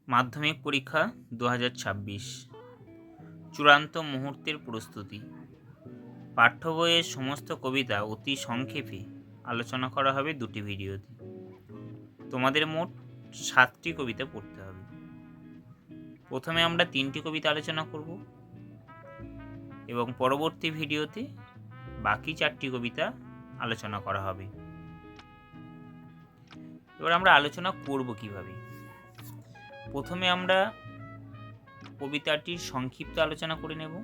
মাধ্যমিক পরীক্ষা 2026 চূড়ান্ত মুহূর্তের প্রস্তুতি। পাঠ্য বইয়ের সমস্ত কবিতা অতি সংক্ষেপে আলোচনা করা হবে দুটি ভিডিওতে। তোমাদের মোট 7টি কবিতা পড়তে হবে। প্রথমে আমরা 3টি কবিতা আলোচনা করব এবং পরবর্তী ভিডিওতে বাকি 4টি কবিতা আলোচনা করা হবে। এবার আমরা আলোচনা করব কিভাবে। প্রথমে আমরা কবিতাটির সংক্ষিপ্ত আলোচনা করে নেব।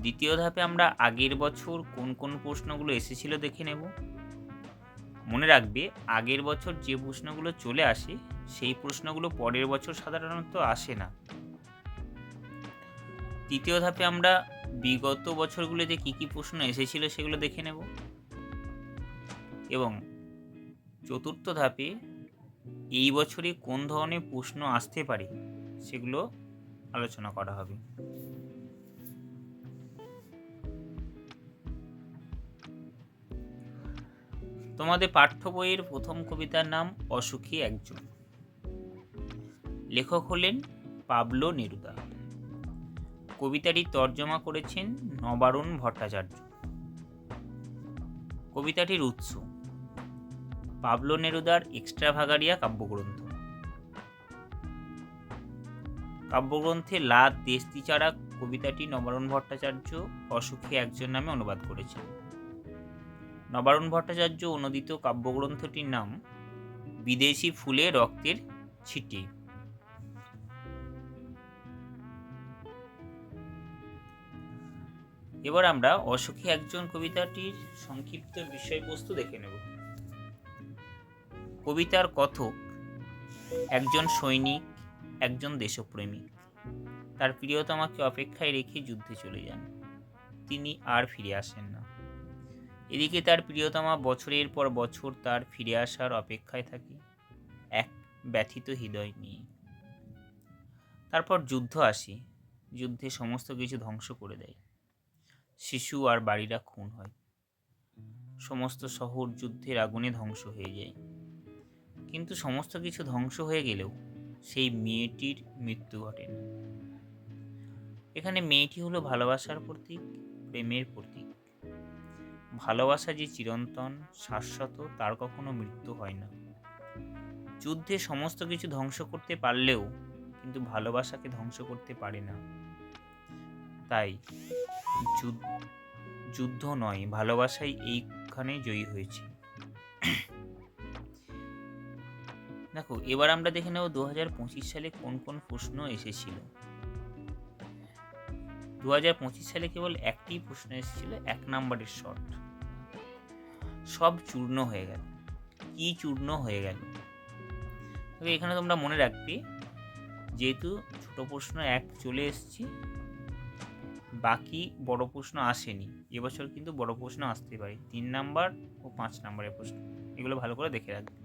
দ্বিতীয় ধাপে আমরা আগের বছর কোন কোন প্রশ্নগুলো এসেছিল দেখে নেব। মনে রাখবে, আগের বছর যে প্রশ্নগুলো চলে আসে সেই প্রশ্নগুলো পরের বছর সাধারণত আসে না। তৃতীয় ধাপে আমরা বিগত বছরগুলোতে কি কি প্রশ্ন এসেছিল সেগুলো দেখে নেব এবং চতুর্থ ধাপে এই বছরে কোন ধরনের প্রশ্ন আসতে পারে সেগুলো আলোচনা করা হবে। তোমাদের পাঠ্য বইয়ের প্রথম কবিতার নাম অসুখী একজন। লেখক হলেন পাবলো নেরুদা। কবিতাটি তর্জমা করেছেন নবারুণ ভট্টাচার্য। কবিতাটির উৎস পাবলো নেরুদার এক্সট্রাভাগারিয়া কাব্যগ্রন্থ। কাব্যগ্রন্থে লা দেশদিচারা কবিতাটি নবারুণ ভট্টাচার্য অসুখী একজন নামে অনুবাদ করেছেন। নবারুণ ভট্টাচার্য অনুদিত কাব্যগ্রন্থটির নাম বিদেশি ফুলে রক্তের ছিটে। এবার আমরা অসুখী একজন কবিতাটির সংক্ষিপ্ত বিষয়বস্তু দেখে নেব। কবিতার কথক একজন সৈনিক, একজন দেশপ্রেমিক তার প্রিয়তমাকে অপেক্ষায় রেখে যুদ্ধে চলে যান। তিনি আর ফিরে আসেন না। এদিকে তার প্রিয়তমা বছরের পর বছর তার ফিরে আসার অপেক্ষায় থাকে এক ব্যথিত হৃদয় নিয়ে। তারপর যুদ্ধ আসে। যুদ্ধে সমস্ত কিছু ধ্বংস করে দেয়। শিশু আর বাড়িরা খুন হয়। সমস্ত শহর যুদ্ধের আগুনে ধ্বংস হয়ে যায়। কিন্তু সমস্ত কিছু ধ্বংস হয়ে গেলেও সেই মেয়েটির মৃত্যু ঘটে না। এখানে মেয়েটি হলো ভালোবাসার প্রতীক, প্রেমের প্রতীক। ভালোবাসা যে চিরন্তন, শাশ্বত, তার কখনো মৃত্যু হয় না। যুদ্ধে সমস্ত কিছু ধ্বংস করতে পারলেও কিন্তু ভালোবাসাকে ধ্বংস করতে পারে না। তাই যুদ্ধ নয়, ভালোবাসাই এইখানে জয়ী হয়েছে। দেখো, এবার আমরা দেখে নেব 2025 সালে কোন কোন প্রশ্ন এসেছিল। 2025 সালে কেবল একটি প্রশ্ন এসেছিল, 1 নম্বরের শর্ট। সব চূর্ণ হয়ে গেল। কি চূর্ণ হয়ে গেল? এখানে তোমরা মনে রাখবে, যেহেতু ছোট প্রশ্ন 1 চলে এসেছে, বাকি বড় প্রশ্ন আসেনি। এবছর কিন্তু বড় প্রশ্ন আসতে পারে, 3 নাম্বার ও 5 নাম্বারের প্রশ্ন। এগুলো ভালো করে দেখে রাখবে।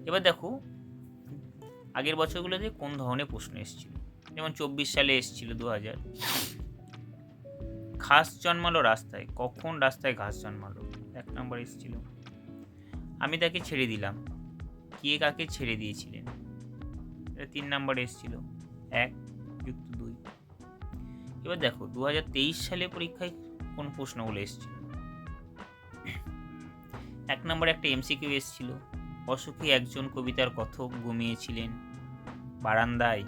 এবার দেখো, আগের বছরগুলোতে কোন ধরনের প্রশ্ন এসেছিল। যেমন 24 সালে এসেছিল 2000, ঘাস জন্মালো রাস্তায়। কখন রাস্তায় ঘাস জন্মালো? 1 নম্বর এসেছিল। আমি তাকে ছেড়ে দিলাম। কে কাকে ছেড়ে দিয়েছিলেন? এটা 3 নম্বর এসেছিল। 1 যুক্ত 2। এবার দেখো 2023 সালে পরীক্ষায় কোন প্রশ্নগুলো এসেছিল। 1 নম্বরে একটা এমসিকিউ এসেছিল, অসুখী একজন কবিতার কথক ঘুমিয়েছিলেন বারান্দায়,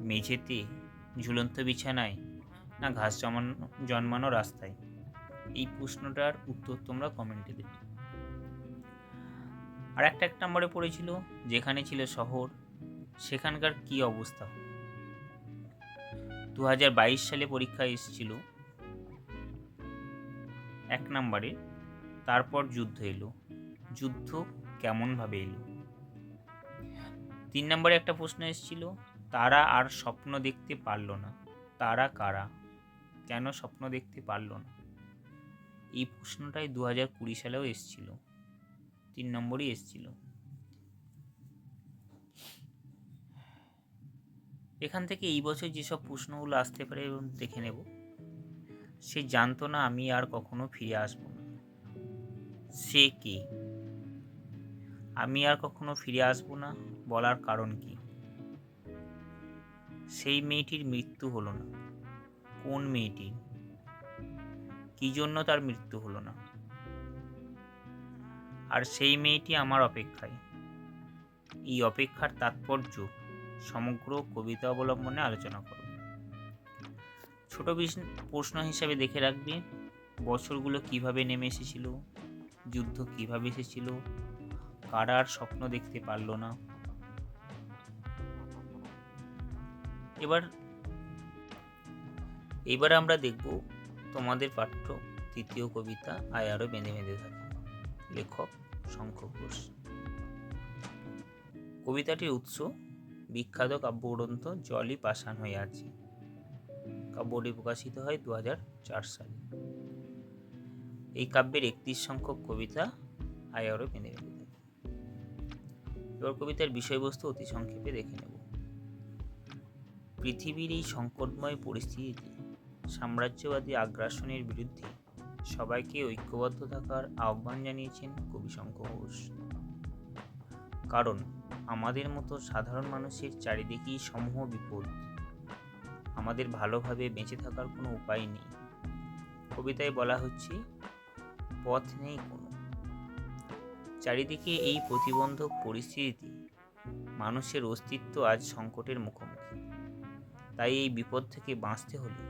মেঝেতে, ঝুলন্ত বিছানায়, না ঘাস জন্মানো রাস্তায়? এই প্রশ্নটার উত্তর তোমরা কমেন্টে দেবে। আর একটা 1 নম্বরে পড়েছিল, যেখানে ছিল শহর সেখানকার কি অবস্থা? 2022 সালে পরীক্ষায় এসেছিল 1 নম্বরে, তারপর যুদ্ধ এলো, যুদ্ধ কেমন ভাবে এলো? 3 নম্বরে একটা প্রশ্ন এসেছিল, তারা আর স্বপ্ন দেখতে পারল না। তারা কারা? কেন স্বপ্ন দেখতে পারল না? এই প্রশ্নটাই 2020 সালেও এসেছিল, 3 নম্বরই এসেছিল। এখান থেকে এই বছর যেসব প্রশ্নগুলো আসতে পারে দেখে নেব। সে জানতো না আমি আর কখনো ফিরে আসবো না। সে কে? আমি আর কখনো ফিরে আসবো না বলার কারণ কি? সেই মেয়েটির মৃত্যু হলো না। কোন মেয়েটির? কি জন্য তার মৃত্যু হলো না? আর সেই মেয়েটি আমার অপেক্ষায়। এই অপেক্ষার তাৎপর্য সমগ্র কবিতা অবলম্বনে আলোচনা করব। ছোট প্রশ্ন হিসাবে দেখে রাখবি, বছরগুলো কিভাবে নেমে এসেছিল, যুদ্ধ কিভাবে এসেছিল, কারা আর স্বপ্ন দেখতে পারল না। এবার আমরা দেখব তোমাদের পাঠ্য তৃতীয় কবিতা আয় আরো বেঁধে বেঁধে থাকে। লেখক শঙ্খ ঘোষ। কবিতাটির উৎস বিখ্যাত কাব্যগ্রন্থ জলই পাষাণ হয়ে আছে। কাব্যটি প্রকাশিত হয় 2004 সালে। এই কাব্যের 31 সংখ্যক কবিতা আয় আরো বেঁধে বেঁধে থাকে। এবার কবিতার বিষয়বস্তু অতি সংক্ষেপে দেখে নেব। পৃথিবীর এই সংকটময় পরিস্থিতিতে সাম্রাজ্যবাদী আগ্রাসনের বিরুদ্ধে সবাইকে ঐক্যবদ্ধ থাকার আহ্বান জানিয়েছেন কবি শঙ্খ ঘোষ। কারণ আমাদের মতো সাধারণ মানুষের চারিদিকেই সমূহ বিপদ, আমাদের ভালোভাবে বেঁচে থাকার কোনো উপায় নেই। কবিতায় বলা হচ্ছে, পথ নেই কোনো। চারিদিকে এই প্রতিবন্ধক পরিস্থিতিতে মানুষের অস্তিত্ব আজ সংকটের মুখোমুখি। তাই এই বিপদ থেকে বাঁচতে হলে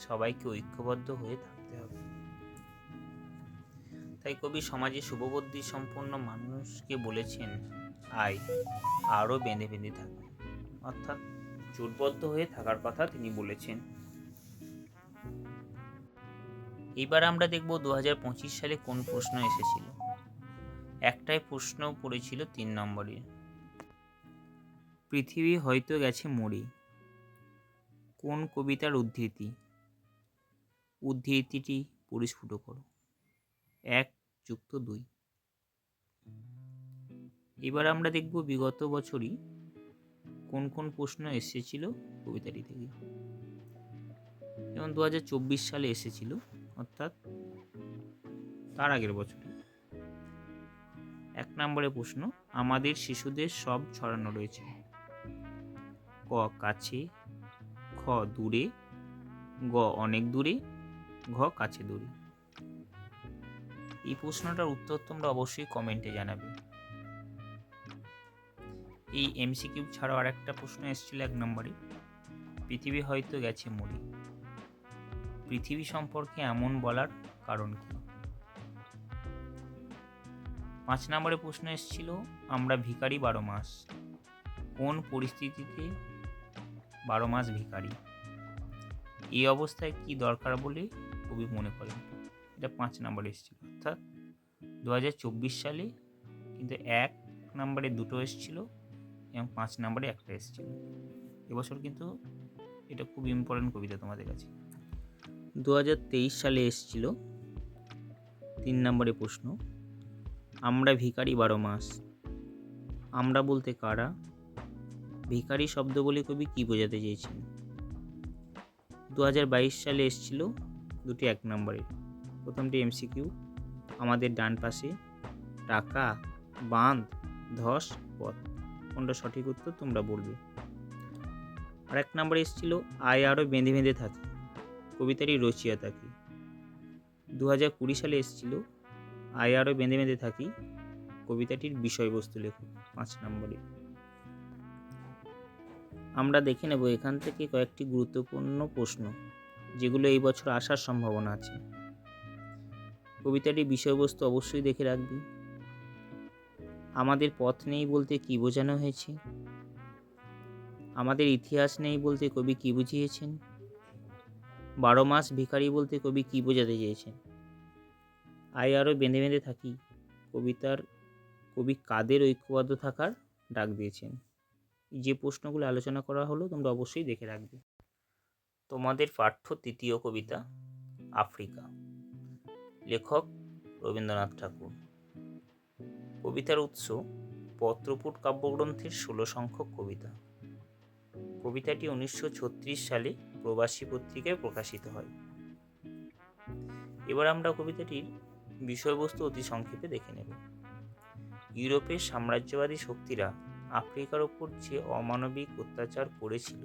সবাইকে ঐক্যবদ্ধ হয়ে থাকতে হবে। তাই কবি সমাজে শুভবুদ্ধি সম্পন্ন মানুষকে বলেছেন, আয় আরও বেঁধে বেঁধে থাকে, অর্থাৎ জোটবদ্ধ হয়ে থাকার কথা তিনি বলেছেন। এবার আমরা দেখব 2025 সালে কোন প্রশ্ন এসেছিল। একটাই প্রশ্ন পড়েছিল 3 নম্বরের। পৃথিবী হয়তো গেছে মরে। কোন কবিতার উদ্ধৃতি? উদ্ধৃতিটি পরিস্ফুট করো। 1+2। এবার আমরা দেখব বিগত বছরই কোন কোন প্রশ্ন এসেছিল কবিতাটি থেকে। যেমন 2024 সালে এসেছিল, অর্থাৎ তার আগের বছর। 1 নম্বরের প্রশ্ন, আমাদের শিশুদের সব ছড়ানো রয়েছে। ক কাছে, খ দূরে, গ অনেক দূরে, ঘ কাছে দূরে। এই প্রশ্নটার উত্তর তোমরা অবশ্যই কমেন্টে জানাবে। এই এমসিকিউ ছাড়াও আরেকটা প্রশ্ন এসেছিল 1 নম্বরে, পৃথিবী হয়তো গেছে মরে। পৃথিবী সম্পর্কে এমন বলার কারণ কি? 5 নম্বরে প্রশ্ন এসেছিল, আমরা ভিখারি 12 মাস। কোন পরিস্থিতিতে 12 মাস ভিখারি? এই অবস্থায় কি দরকার বলে কবি মনে করেন? এটা 5 নম্বরে এসেছিল, অর্থাৎ 2024 সালে কিন্তু 1 নম্বরে 2টো এসেছিল এবং 5 নম্বরে 1টা এসেছিল। এবছর কিন্তু এটা খুব ইম্পর্টেন্ট কবিতা তোমাদের কাছে। 2023 সালে এসেছিল 3 নম্বরে প্রশ্ন, আমরা ভিখারি 12 মাস। আমরা বলতে কারা? ভিখারি শব্দ বলে কবি কি বোঝাতে চেয়েছেন? 2022 সালে এসেছিল দুটি 1 নম্বরে। প্রথমটি এমসিকিউ, আমাদের ডান পাশে টাকা, বাঁধ, ধস, পথ, কোনটা সঠিক উত্তর তোমরা বলবে। আর 1 নম্বরে এসেছিল, আয় আরও বেঁধে বেঁধে থাকে, কবিতারই রচয়িতা কি? 2020 সালে এসেছিল, আয় আরও বেঁধে বেঁধে থাকি, কবিতাটির বিষয়বস্তু লেখক। 5 নম্বরে। আমরা দেখে নেব এখান থেকে কয়েকটি গুরুত্বপূর্ণ প্রশ্ন যেগুলো এই বছর আসার সম্ভাবনা আছে। কবিতাটির বিষয়বস্তু অবশ্যই দেখে রাখবি। আমাদের পথ নেই বলতে কি বোঝানো হয়েছে? আমাদের ইতিহাস নেই বলতে কবি কি বুঝিয়েছেন? 12 মাস ভিখারি বলতে কবি কি বোঝাতে চেয়েছেন? আয় আরও বেঁধে বেঁধে থাকি, কবি কাদের ঐক্যবদ্ধ থাকার ডাক দিয়েছেন? যে প্রশ্নগুলো আলোচনা করা হলো তোমরা অবশ্যই দেখে রাখবে। তোমাদের পাঠ্য তৃতীয় কবিতা আফ্রিকা। লেখক রবীন্দ্রনাথ ঠাকুর। কবিতার উৎস পত্রপুট কাব্যগ্রন্থের 16 সংখ্যক কবিতা। কবিতাটি 1936 সালে প্রবাসী পত্রিকায় প্রকাশিত হয়। এবার আমরা কবিতাটির বিষয়বস্তু অতি সংক্ষেপে দেখে নেব। ইউরোপের সাম্রাজ্যবাদী শক্তিরা আফ্রিকার ওপর যে অমানবিক অত্যাচার করেছিল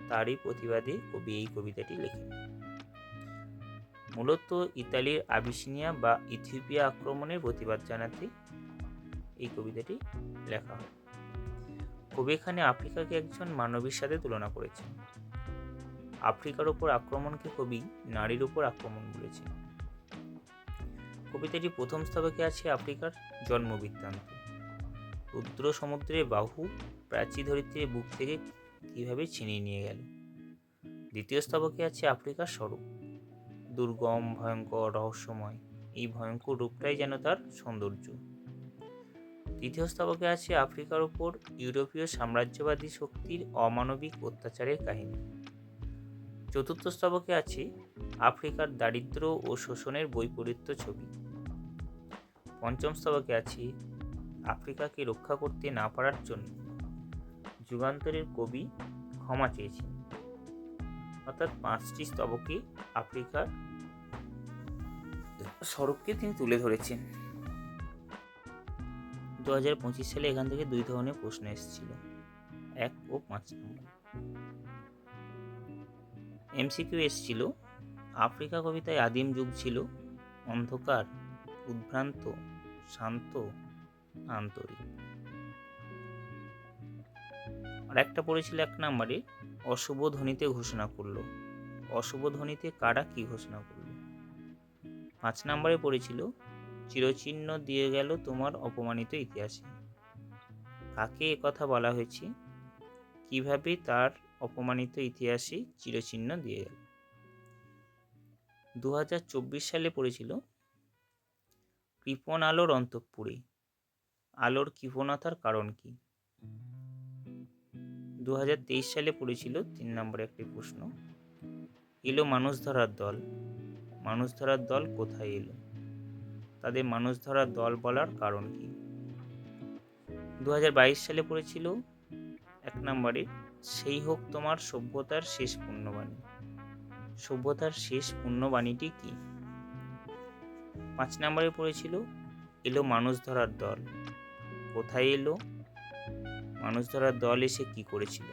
তারই প্রতিবাদে কবি এই কবিতাটি লেখেন। মূলত ইতালির আবিসিনিয়া বা ইথিওপিয়া আক্রমণের প্রতিবাদ জানাতে এই কবিতাটি লেখা হয়। কবি এখানে আফ্রিকাকে একজন মানবীর সাথে তুলনা করেছেন। আফ্রিকার ওপর আক্রমণকে কবি নারীর উপর আক্রমণ বলেছেন। কবিতাটি প্রথম স্তবকে আছে আফ্রিকার জন্ম বৃত্তান্ত। রুদ্র সমুদ্রের বাহু প্রাচী ধরিত্রীর বুক থেকে কিভাবে ছিনিয়ে নিয়ে গেল। দ্বিতীয় স্তবকে আছে আফ্রিকার স্বরূপ, দুর্গম, ভয়ঙ্কর, রহস্যময়। এই ভয়ঙ্কর রূপটাই যেন তার সৌন্দর্য। তৃতীয় স্তবকে আছে আফ্রিকার ওপর ইউরোপীয় সাম্রাজ্যবাদী শক্তির অমানবিক অত্যাচারের কাহিনী। চতুর্থ স্তবকে আছে আফ্রিকার দারিদ্র্য ও শোষণের বৈপরীত্য ছবি। পঞ্চম স্তবকে আছে আফ্রিকাকে রক্ষা করতে না পারার জন্য যুগান্তরের কবি ক্ষমা চেয়েছেন। অর্থাৎ 5টি স্তবকে আফ্রিকার স্বরূপকে তিনি তুলে ধরেছেন। 2025 সালে এখান থেকে 2 ধরনের প্রশ্ন এসেছিল, 1 ও 5 নম্বর। এমসিকিউ এসেছিল, আফ্রিকা কবিতায় আদিম যুগ ছিল অন্ধকার, উদ্ভ্রান্ত, শান্ত, আন্তরিক। আর একটা পড়েছিল 1 নম্বরে, অশুভ ধ্বনিতে ঘোষণা করলো। অশুভ ধ্বনিতে কারা কি ঘোষণা করলো। 5 নম্বরে পড়েছিল, চিরচিহ্ন দিয়ে গেল তোমার অপমানিত ইতিহাসে। কাকে একথা বলা হয়েছে, কিভাবে তার অপমানিত ইতিহাসে চিরচিহ্ন দিয়ে গেল। 2024 সালে পড়েছিল, কৃপণ আলোর অন্তঃপুরে, আলোর কৃপণতার কারণ কি। 2023 সালে পড়েছিল 3 নম্বরে একটি প্রশ্ন, এলো মানুষ ধরার দল। মানুষ ধরার দল কোথায় এলো, তাদের মানুষ ধরার দল বলার কারণ কি। 2022 সালে পড়েছিল 1 নম্বরে, সেই হোক তোমার সভ্যতার শেষ পুণ্যবাণী। সভ্যতার শেষ পুণ্যবাণীটি কি। 5 নম্বরে পড়েছিল, এলো মানুষ ধরার দল। কোথায় এলো, মানুষ ধরার দল এসে কি করেছিল।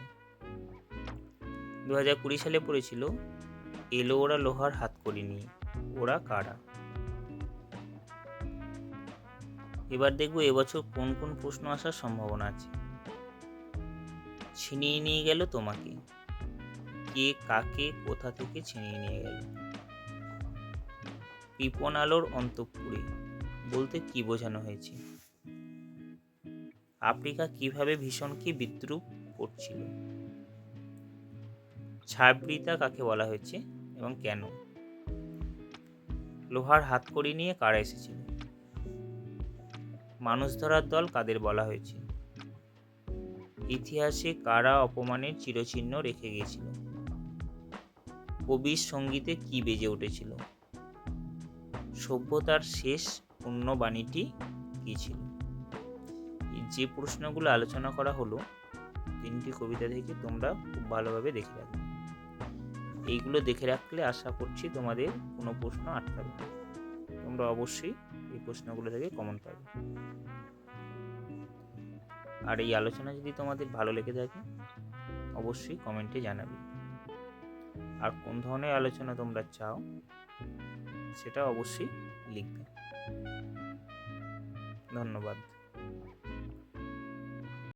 2020 সালে পড়েছিল, এলো ওরা লোহার হাতকড়ি নিয়ে, ওরা কারা। এবার দেখব এবছর কোন কোন প্রশ্ন আসার সম্ভাবনা আছে। ছিনিয়ে নিয়ে গেল তোমাকে, কে কাকে কোথা থেকে ছিনিয়ে নিয়ে গেল। কৃপণ আলোর অন্তঃপুরে বলতে কি বোঝানো হয়েছে। আফ্রিকা কিভাবে ভীষণকে বিদ্রুপ করছিল। ছায়াবৃতা কাকে বলা হয়েছে এবং কেন। লোহার হাতকড়ি নিয়ে কারা এসেছিল। মানুষ ধরার দল কাদের বলা হয়েছে। ইতিহাসে কারা অপমানের চিরচিহ্ন রেখে গিয়েছিল। কবির সঙ্গীতে কি বেজে উঠেছিল। সভ্যতার শেষ পুণ্যবাণীটি কি ছিল। যে প্রশ্নগুলো আলোচনা করা হলো 3টি কবিতা থেকে তোমরা খুব ভালোভাবে দেখে রাখবে। এইগুলো দেখে রাখলে আশা করছি তোমাদের কোনো প্রশ্ন আটকাবে না। তোমরা অবশ্যই এই প্রশ্নগুলো থেকে কমন পাবে। আর এই আলোচনা যদি তোমাদের ভালো লেগে থাকে অবশ্যই কমেন্টে জানাবে। আর কোন ধরনের আলোচনা তোমরা চাও সেটা অবশ্যই লিখবে। ধন্যবাদ।